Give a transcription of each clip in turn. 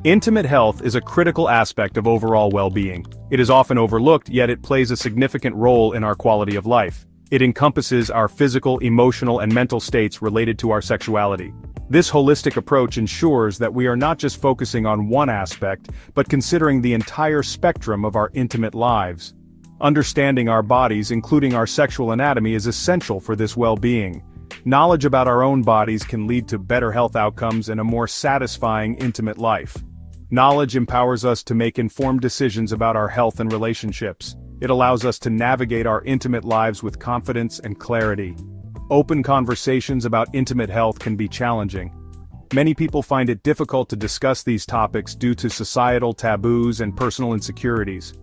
Intimate health is a critical aspect of overall well-being. It is often overlooked, yet it plays a significant role in our quality of life. It encompasses our physical, emotional, and mental states related to our sexuality. This holistic approach ensures that we are not just focusing on one aspect, but considering the entire spectrum of our intimate lives. Understanding our bodies, including our sexual anatomy, is essential for this well-being. Knowledge about our own bodies can lead to better health outcomes and a more satisfying intimate life. Knowledge empowers us to make informed decisions about our health and relationships. It allows us to navigate our intimate lives with confidence and clarity. Open conversations about intimate health can be challenging. Many people find it difficult to discuss these topics due to societal taboos and personal insecurities.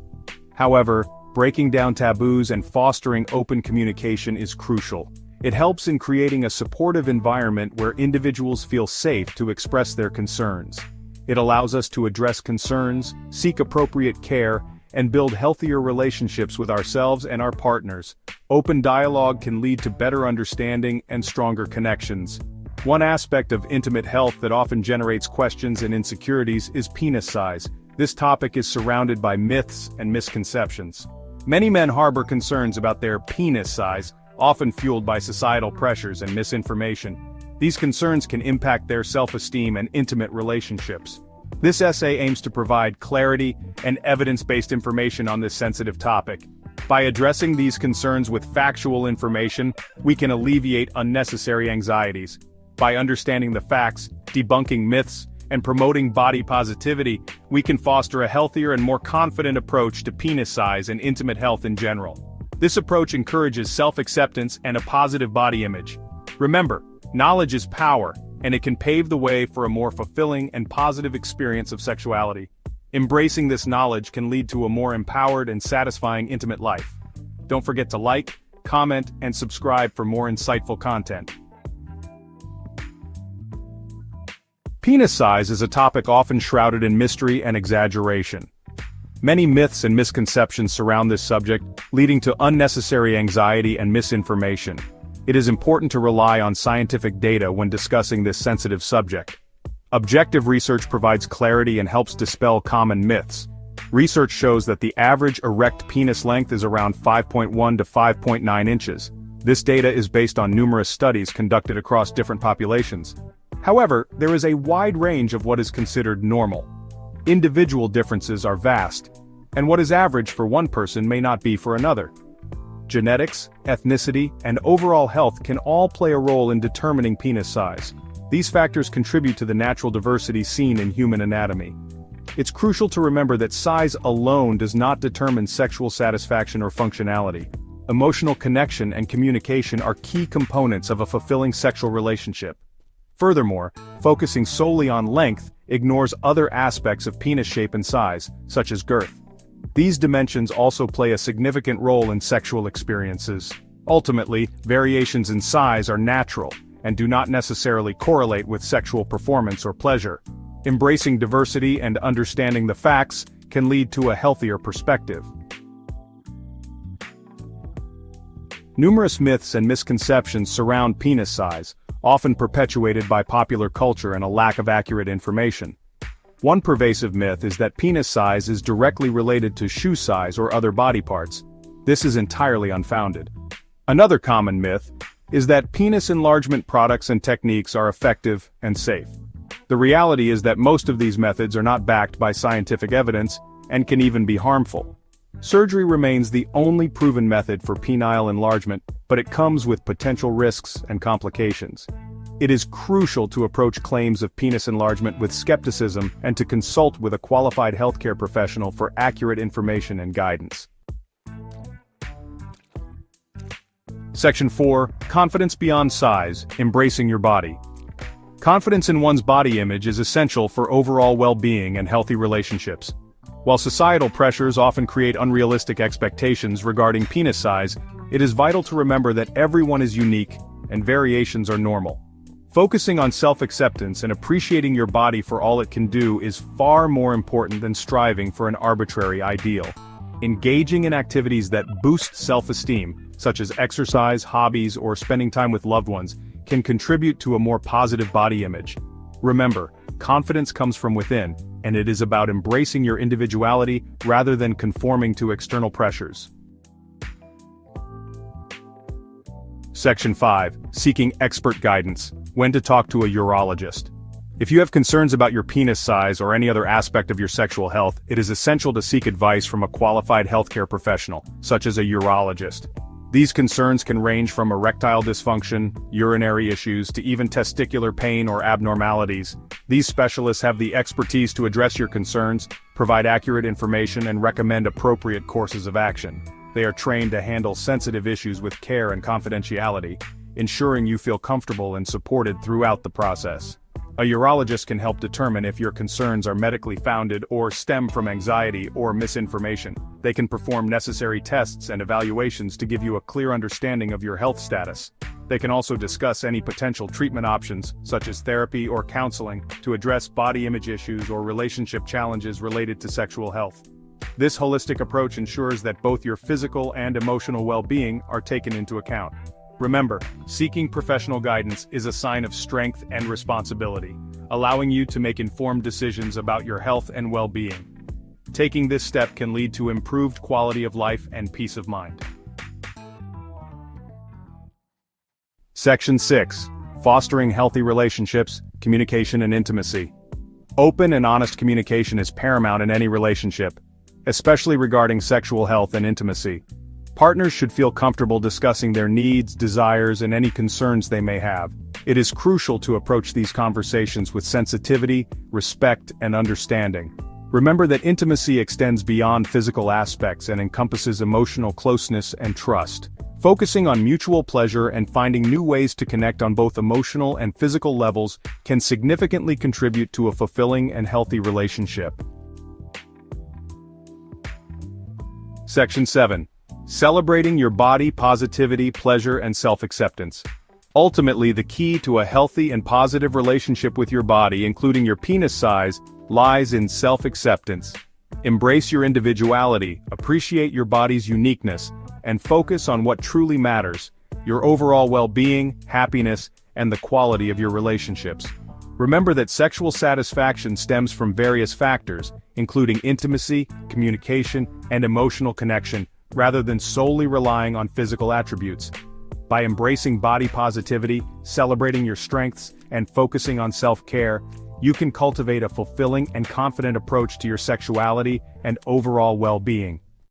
However, breaking down taboos and fostering open communication is crucial. It helps in creating a supportive environment where individuals feel safe to express their concerns. It allows us to address concerns, seek appropriate care, and build healthier relationships with ourselves and our partners. Open dialogue can lead to better understanding and stronger connections. One aspect of intimate health that often generates questions and insecurities is penis size. This topic is surrounded by myths and misconceptions. Many men harbor concerns about their penis size, often fueled by societal pressures and misinformation. These concerns can impact their self-esteem and intimate relationships. This essay aims to provide clarity and evidence-based information on this sensitive topic. By addressing these concerns with factual information, we can alleviate unnecessary anxieties. By understanding the facts, debunking myths, and promoting body positivity, we can foster a healthier and more confident approach to penis size and intimate health in general. This approach encourages self-acceptance and a positive body image. Remember, knowledge is power, and it can pave the way for a more fulfilling and positive experience of sexuality. Embracing this knowledge can lead to a more empowered and satisfying intimate life. Don't forget to like, comment, and subscribe for more insightful content. Penis size is a topic often shrouded in mystery and exaggeration. Many myths and misconceptions surround this subject, leading to unnecessary anxiety and misinformation. It is important to rely on scientific data when discussing this sensitive subject. Objective research provides clarity and helps dispel common myths. Research shows that the average erect penis length is around 5.1 to 5.9 inches. This data is based on numerous studies conducted across different populations. However, there is a wide range of what is considered normal. Individual differences are vast, and what is average for one person may not be for another. Genetics, ethnicity, and overall health can all play a role in determining penis size. These factors contribute to the natural diversity seen in human anatomy. It's crucial to remember that size alone does not determine sexual satisfaction or functionality. Emotional connection and communication are key components of a fulfilling sexual relationship. Furthermore, focusing solely on length ignores other aspects of penis shape and size, such as girth. These dimensions also play a significant role in sexual experiences. Ultimately, variations in size are natural, and do not necessarily correlate with sexual performance or pleasure. Embracing diversity and understanding the facts can lead to a healthier perspective. Numerous myths and misconceptions surround penis size, often perpetuated by popular culture and a lack of accurate information. One pervasive myth is that penis size is directly related to shoe size or other body parts. This is entirely unfounded. Another common myth is that penis enlargement products and techniques are effective and safe. The reality is that most of these methods are not backed by scientific evidence and can even be harmful. Surgery remains the only proven method for penile enlargement, but it comes with potential risks and complications. It is crucial to approach claims of penis enlargement with skepticism and to consult with a qualified healthcare professional for accurate information and guidance. Section 4. Confidence beyond size, embracing your body. Confidence in one's body image is essential for overall well-being and healthy relationships. While societal pressures often create unrealistic expectations regarding penis size, it is vital to remember that everyone is unique, and variations are normal. Focusing on self-acceptance and appreciating your body for all it can do is far more important than striving for an arbitrary ideal. Engaging in activities that boost self-esteem, such as exercise, hobbies, or spending time with loved ones, can contribute to a more positive body image. Remember, Confidence comes from within, and it is about embracing your individuality rather than conforming to external pressures. Section 5. Seeking expert guidance. When to talk to a urologist. If you have concerns about your penis size or any other aspect of your sexual health, it is essential to seek advice from a qualified healthcare professional, such as a urologist. These concerns can range from erectile dysfunction, urinary issues, to even testicular pain or abnormalities. These specialists have the expertise to address your concerns, provide accurate information, and recommend appropriate courses of action. They are trained to handle sensitive issues with care and confidentiality, ensuring you feel comfortable and supported throughout the process. A urologist can help determine if your concerns are medically founded or stem from anxiety or misinformation. They can perform necessary tests and evaluations to give you a clear understanding of your health status. They can also discuss any potential treatment options, such as therapy or counseling, to address body image issues or relationship challenges related to sexual health. This holistic approach ensures that both your physical and emotional well-being are taken into account. Remember, seeking professional guidance is a sign of strength and responsibility, allowing you to make informed decisions about your health and well-being. Taking this step can lead to improved quality of life and peace of mind. Section 6. Fostering healthy relationships, communication and intimacy. Open and honest communication is paramount in any relationship, especially regarding sexual health and intimacy. Partners should feel comfortable discussing their needs, desires, and any concerns they may have. It is crucial to approach these conversations with sensitivity, respect, and understanding. Remember that intimacy extends beyond physical aspects and encompasses emotional closeness and trust. Focusing on mutual pleasure and finding new ways to connect on both emotional and physical levels can significantly contribute to a fulfilling and healthy relationship. Section 7. Celebrating your body positivity, pleasure, and self-acceptance. Ultimately, the key to a healthy and positive relationship with your body, including your penis size, lies in self-acceptance. Embrace your individuality, appreciate your body's uniqueness, and focus on what truly matters: your overall well-being, happiness, and the quality of your relationships. Remember that sexual satisfaction stems from various factors, including intimacy, communication, and emotional connection, rather than solely relying on physical attributes. By embracing body positivity, celebrating your strengths, and focusing on self-care, you can cultivate a fulfilling and confident approach to your sexuality and overall well-being.